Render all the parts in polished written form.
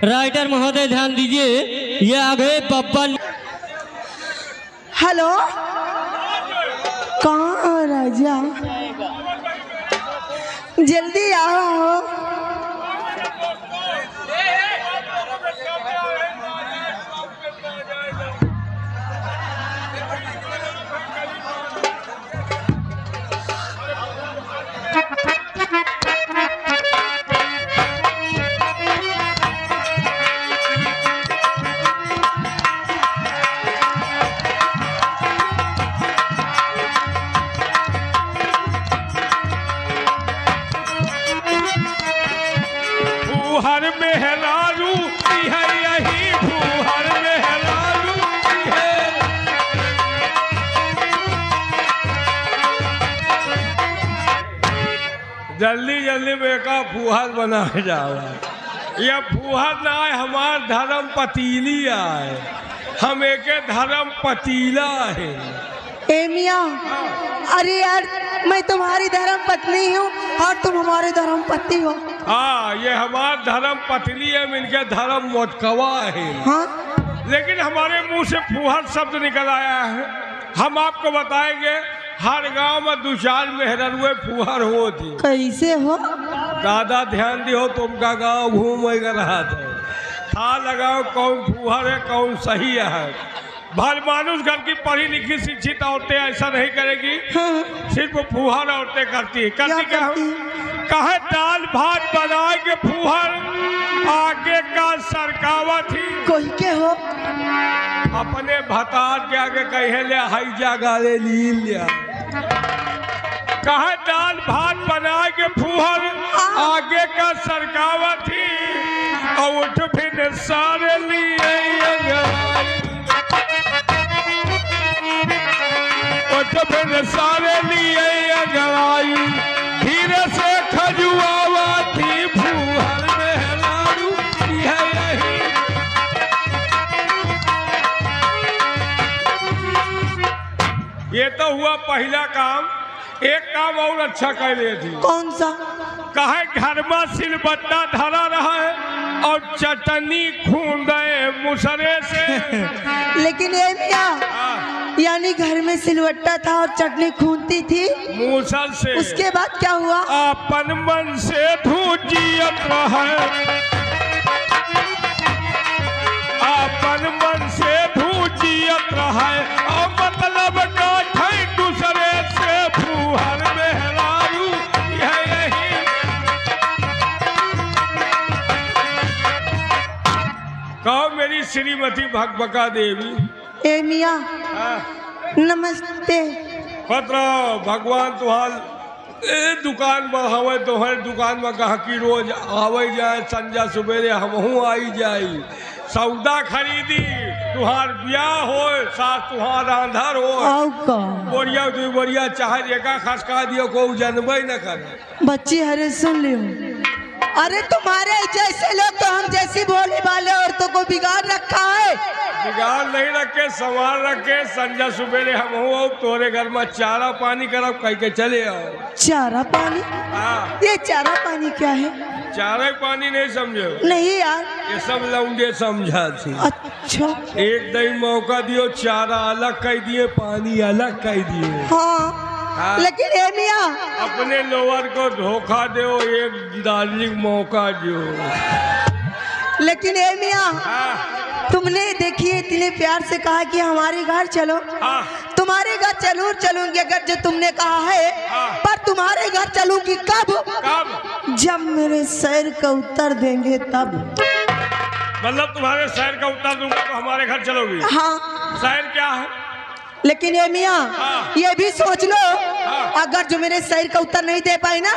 Writer महोदय ध्यान दीजिए, ये आगे पप्पा। हेलो, कहाँ राजा, जल्दी आओ। फूहर मेहरारू है यही, फूहर मेहरारू है। जल्दी जल्दी बेका फूहर बना जाओ। ये फूहर ना है, हमार धर्म पतीली आए, हम एक धर्म पतीला है। ए मियाँ, अरे यार मैं तुम्हारी धर्म पत्नी हूँ और तुम हमारे धर्म पति हो। हाँ, ये हमार धर्म पतली है, इनके धर्म मोटकवा है। हाँ? लेकिन हमारे मुंह से फूहर शब्द निकल आया है। हम आपको बताएंगे, हर गांव में 2-4 मेहररुए फूहर होती। कैसे हो? दादा ध्यान दियो, तुमका गांव घूम रहा था लगाओ कौन फूहर है कौन सही है। भर मानुष घर की पढ़ी लिखी शिक्षित औरतें ऐसा नहीं करेगी। हाँ। सिर्फ फूहर औरतें करती क्या कहे दाल भात बनाए के फूहर आगे का सरकावा थी। कोई के हो? अपने भतार के आगे कहे ले हैजा गाले ली लिया। कहे दाल भात बनाए के फूहर आगे का सरकावा थी और उठ फिर सारे लिए सारे लिए गलाई धीरे से खजुआवा थी फूहर मेहरारू है यही। ये तो हुआ पहला काम। एक काम और अच्छा कर लिए थी। कौन सा? कहे घर में सिलबट्टा धरा रहा है और चटनी खूंदे मुसरे से। लेकिन ए मियाँ, यानी घर में सिलवट्टा था और चटनी खूंदती थी मूसल से। उसके बाद क्या हुआ? अपन मन से धूजियत रहे, अपन मन से धूजियत रहे और मतलब का दूसरे से फूहर मेहरारू है यही। कहो मेरी श्रीमती भगभका देवी। ए मियाँ, नमस्ते। पत्र भगवान तुहार दुकान पर हवे, तोहर दुकान में गहकी रोज आवे जाए, संजा सवेरे हमहू आई जाई, सौदा खरीदी, तुहार ब्याह हो, सास तुहार रांधर हो, बोरिया 2 बोरिया चाहे रेखा खसका दियो को जनबे न करे। बच्ची हरे सुन लियो, अरे तुम्हारे जैसे लोग तो हम जैसी भोली भाले औरतों को बिगाड़ रखा है। बिगाड़ नहीं रखे, संभाल रखे। संजा सवेरे हम हो तोरे घर में चारा पानी करब कह के चले आओ। चारा पानी? हाँ। ये चारा पानी क्या है? चारा पानी नहीं समझे? नहीं यार, ये सब लौंडे समझा थी। अच्छा। एक दिन मौका दियो, चारा अलग कह दिए, पानी अलग कह दिए। हाँ। लेकिन ए मियाँ, अपने लोअर को धोखा दो, एक डार्लिंग मौका दो। लेकिन ए मियाँ, तुमने देखिए इतने प्यार से कहा कि हमारे घर चलो। तुम्हारे घर जरूर चलूंगी अगर जो तुमने कहा है, पर तुम्हारे घर चलूंगी कब? कब? जब मेरे सैर का उत्तर देंगे तब। मतलब तुम्हारे शहर का उत्तर दूंगा तो हमारे घर चलोगी? हाँ। शहर क्या है? लेकिन ये मियाँ, ये भी सोच लो, अगर जो मेरे शहर का उत्तर नहीं दे पाए ना,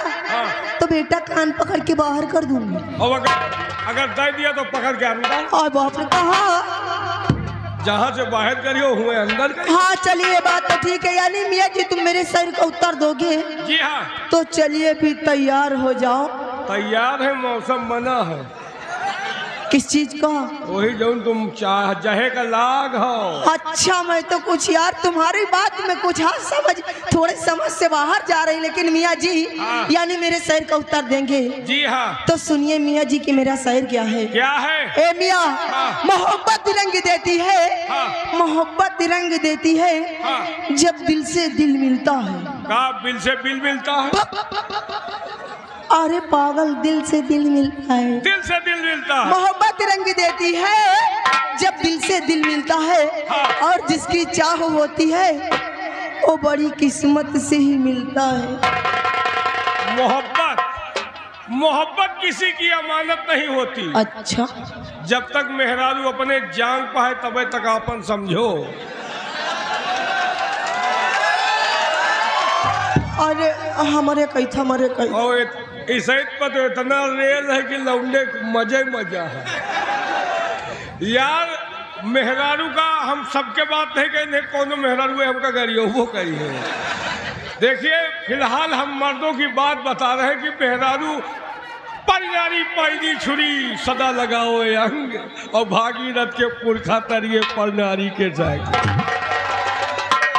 तो बेटा कान पकड़ के बाहर कर दूंगी। और अगर दे दिया तो पकड़ के अंदर। और बाप रे, कहा जहाँ से बाहर करियो हुए अंदर करियो। हाँ चलिए, बात तो ठीक है। यानी मियाँ जी तुम मेरे शहर का उत्तर दोगे? जी हाँ। तो चलिए फिर तैयार हो जाओ। तैयार है, मौसम बना है। किस चीज का? वही जो तुम चाह जहे का लाग हो। अच्छा, मैं तो कुछ यार तुम्हारी बात में कुछ हाँ समझ, थोड़े समझ से बाहर जा रही, लेकिन मियाँ जी यानी मेरे शहर का उत्तर देंगे? जी हाँ। तो सुनिए मियाँ जी कि मेरा शहर क्या है। क्या है? ए मियाँ, मोहब्बत रंग देती है, मोहब्बत रंग देती है जब दिल से दिल मिलता है। का दिल से दिल मिलता है? अरे पागल, दिल से दिल मिलता है। दिल से दिल मिलता है। मोहब्बत रंग देती है जब दिल से दिल मिलता है, और जिसकी चाह होती है वो बड़ी किस्मत से ही मिलता है। मोहब्बत किसी की अमानत नहीं होती। अच्छा, जब तक मेहरारू अपने जान पाए तबे तक आपन समझो। अरे हमारे कैथा हमारे कैथा। और इस पर तो इतना रेल है कि लौंडे मजे मजा है यार। मेहरारू का हम सबके बात नहीं कहेंगे, कौन मेहरारू है हमका करिए वो करिए। देखिए फिलहाल हम मर्दों की बात बता रहे हैं कि मेहरारू परिनारी पैदी छुरी सदा लगाओ अंग, और भागीरथ के पुरखा तरिए पर नारी के जाएंगे।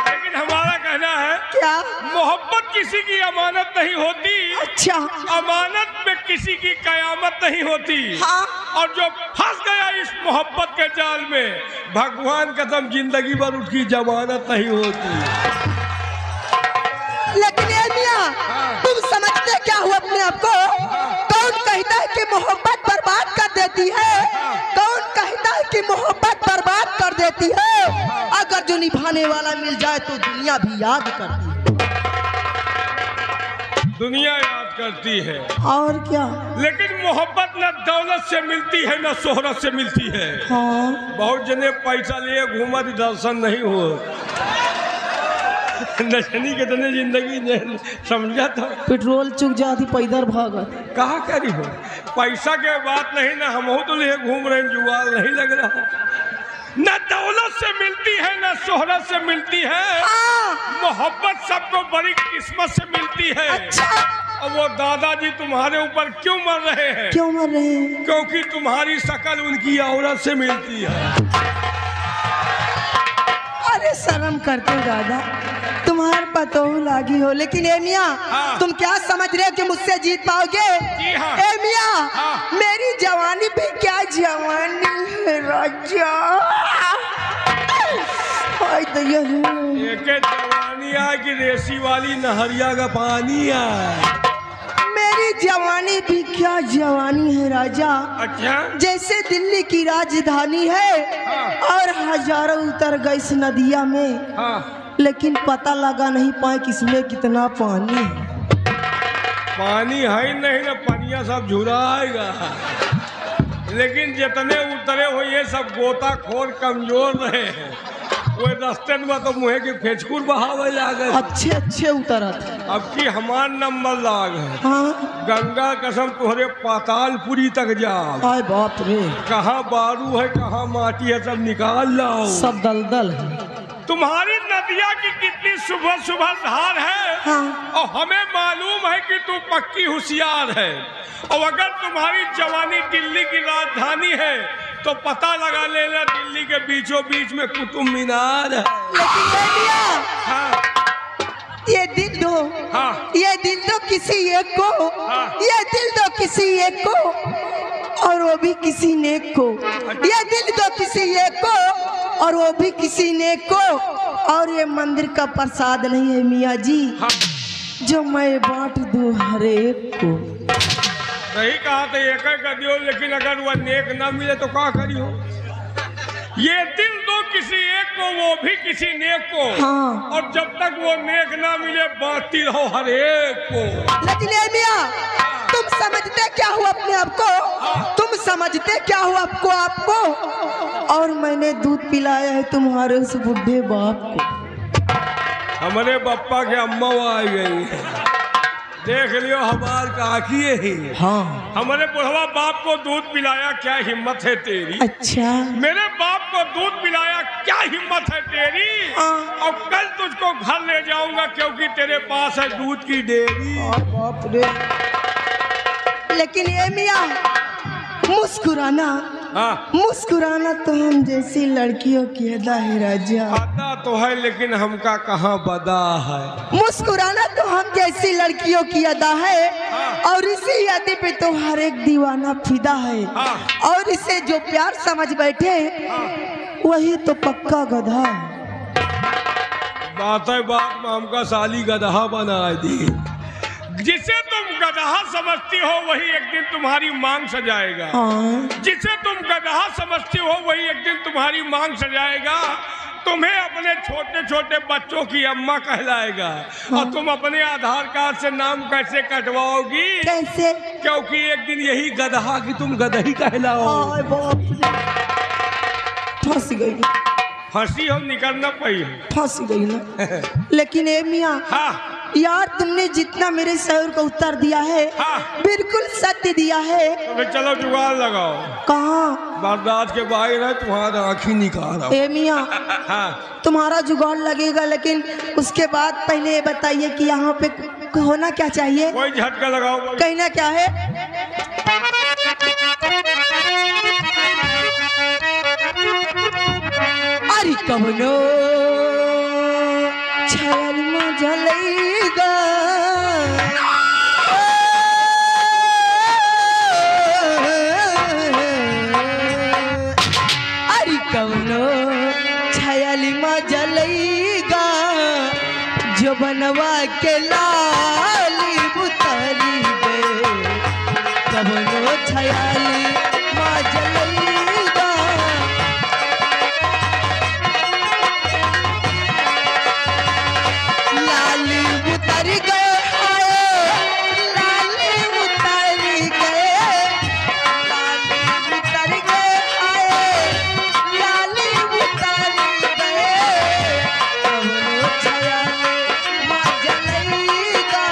लेकिन हमारा कहना है क्या? मोहब्बत किसी की अमानत नहीं होती। अच्छा, अमानत में किसी की कयामत नहीं होती। हाँ। और जो फंस गया इस मोहब्बत के जाल में, भगवान कसम जिंदगी भर उसकी जमानत नहीं होती। लेकिन ये मियां, तुम समझते क्या हो अपने आप को? कौन कहता है कि मोहब्बत बर्बाद कर देती है? कौन कहता है कि मोहब्बत बर्बाद कर देती है? अगर जो निभाने वाला मिल जाए तो दुनिया भी याद करती है। दुनिया याद करती है और क्या। लेकिन मोहब्बत न दौलत से मिलती है न शोहरत से मिलती है। हाँ। बहुत जने पैसा लिए घूमत दर्शन नहीं हो नशनी के तने जिंदगी समझा था। पेट्रोल चुक जाती पैदल भागत कहा करी हो। पैसा के बात नहीं ना, हम तो लिए घूम रहे, जुगाल नहीं लग रहा। न दौलत से मिलती है न शोहरत से मिलती है। मोहब्बत सबको बड़ी किस्मत से मिलती है। अच्छा। और वो दादाजी तुम्हारे ऊपर क्यों मर रहे हैं? क्यों मर रहे हैं? क्योंकि तुम्हारी शक्ल उनकी औरत से मिलती है। अरे शर्म करते हो दादा, तुम्हारे पतोहू लागी हो। लेकिन ए मियां, तुम क्या समझ रहे हो कि मुझसे जीत पाओगे? जी हाँ। ए मियां, मेरी जवानी भी क्या जवानी है राजा। एक जवानी आ कि रेसी वाली नहरिया का पानी आ। मेरी जवानी भी क्या जवानी है राजा। अच्छा। जैसे दिल्ली की राजधानी है और हजारों उतर गए इस नदिया में, लेकिन पता लगा नहीं पाए किसमें कितना पानी है। पानी है नहीं ना, पनिया सब झुराएगा। लेकिन जितने उतरे हो ये सब गोताखोर कमजोर रहे हैं। वो रास्ते में तो मुहे की फेचकुर बहावे लागे। अच्छे अच्छे उतरत। अब की हमार नंबर लाग है। हाँ। गंगा कसम तुहरे पातालपुरी तक जा। हाय बाप रे। कहाँ बारू है कहाँ माटी है सब निकाल लाओ। सब दलदल है। तुम्हारी नदिया की कितनी सुबह सुबह धार है। हाँ। और हमें मालूम है कि तू पक्की होशियार है। और अगर तुम्हारी जवानी दिल्ली की राजधानी है तो पता लगा लेना दिल्ली के बीचों बीच में कुतुब मीनार है। लेकिन हाँ। ये दिल दो। हाँ। ये दिल दो किसी एक को। हाँ। ये दिल दो किसी एक को, और वो भी किसी नेक को। ये दिल दो किसी एक को और वो भी किसी नेक को। और ये मंदिर का प्रसाद नहीं है मियाँ जी। हाँ। जो मैं बांट दूं हर एक को। सही कहा तो एक कर दियो, लेकिन अगर वह नेक ना मिले तो क्या करियो। ये दिल दो किसी एक को वो भी किसी नेक को। हाँ। और जब तक वो नेक ना मिले बांटती रहो हर एक को। लेकिन ये मियाँ, तुम समझते क्या हो अपने आप को? तुम समझते क्या हो आपको? और मैंने दूध पिलाया है तुम्हारे उस बुढ़े बाप को। हमारे पप्पा के अम्मा आ गई है। देख लियो हमार काकी ही। हाँ। हमारे बुढ़वा बाप को दूध पिलाया, क्या हिम्मत है तेरी। अच्छा। मेरे बाप को दूध पिलाया, क्या हिम्मत है तेरी। और कल तुझको घर ले जाऊंगा क्योंकि तेरे पास है दूध की डेयरी। बाप रे। लेकिन ये मियाँ, मुस्कुराना हाँ। मुस्कुराना तो हम जैसी लड़कियों की अदा है राजा। आता तो है लेकिन हमका कहाँ बदा है। मुस्कुराना तो हम जैसी लड़कियों की अदा है, हाँ। और इसी यादे पे तो हर एक दीवाना फिदा है, हाँ। और इसे जो प्यार समझ बैठे वही तो पक्का गधा है। बात है बात में हमका साली गधा बना दी। जिसे तुम गधा समझती हो वही एक दिन तुम्हारी मांग सजाएगा। हाँ। जिसे तुम गधा समझती हो वही एक दिन तुम्हारी मांग सजाएगा। तुम्हें अपने छोटे छोटे बच्चों की अम्मा कहलाएगा। हाँ। और तुम अपने आधार कार्ड से नाम कैसे कटवाओगी? कैसे? क्योंकि एक दिन यही गधा की तुम गधही कहलाओ। आय बाप रे, फंस गई। हंसी हम निकलना पाई। फंस गई ना। लेकिन ए मियाँ, हाँ यार तुमने जितना मेरे शहर को उत्तर दिया है हाँ। बिल्कुल सत्य दिया है। तो फिर चलो जुगाड़ लगाओ। कहाँ? बर्दाश्त के बाहर है, तुम्हारा आँखी निकाल। ए मियाँ, हाँ। तुम्हारा जुगाड़ लगेगा, लेकिन उसके बाद पहले ये बताइए कि यहाँ पे होना क्या चाहिए? कोई झटका लगाओ। कहना क्या है? अरे कबनो छल में जलेगा, अरे कबनो छल में जलेगा, जो बनवा के लाली बुतारी बे, कबनो छयाली माँ जलेगा। लाली उतर गए, लाली उतर गए, लाली उतर गए, लाली उतर गए, कबनो छयाली माँ जलेगा।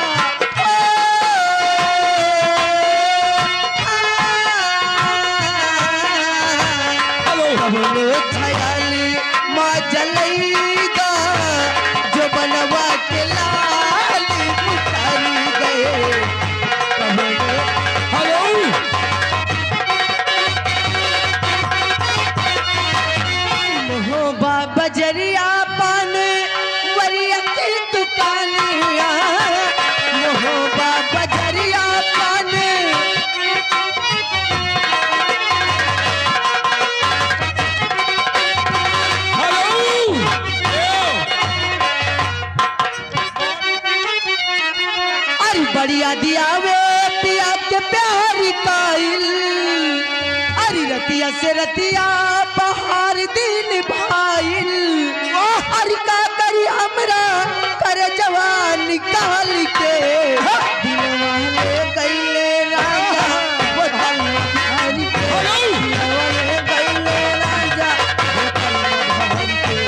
कबनो छयाली माँ जलेगा, जो बनवा के लाली उतारी गए, कबनो। हेलो, मोहबा बजरिया पान वरिया की दुकानिया, मोहबा बजरिया पान। अरे बढ़िया दिया वे पिया के प्यारी काइल, अरे रतिया से रतिया बहार दिन भाईल, अरे का करी हमरा कर जवान निकाल के, दिलवा ले गईले राजा वो धन के, दिलवा ले गईले राजा वो धन के।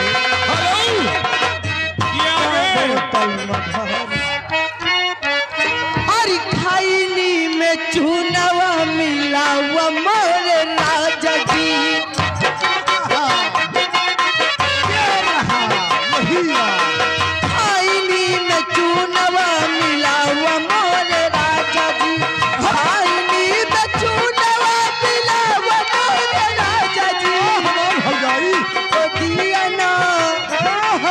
अरे खाईनी में चूनवा मिला हुआ मोरे राजा जी, खाईनी में चूनवा मिला हुआ मोरे राजा जी, खाईनी में चूनवा मिला हुआ मोरे राजा जी। ओ दिया ना,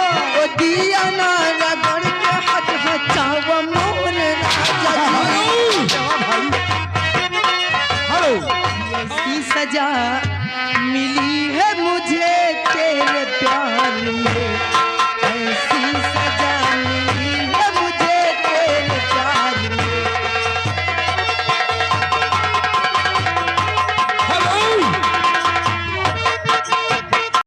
ओ दिया ना रगड़ के हट हचावा मोरे राजा जी। ऐसी सजा मिली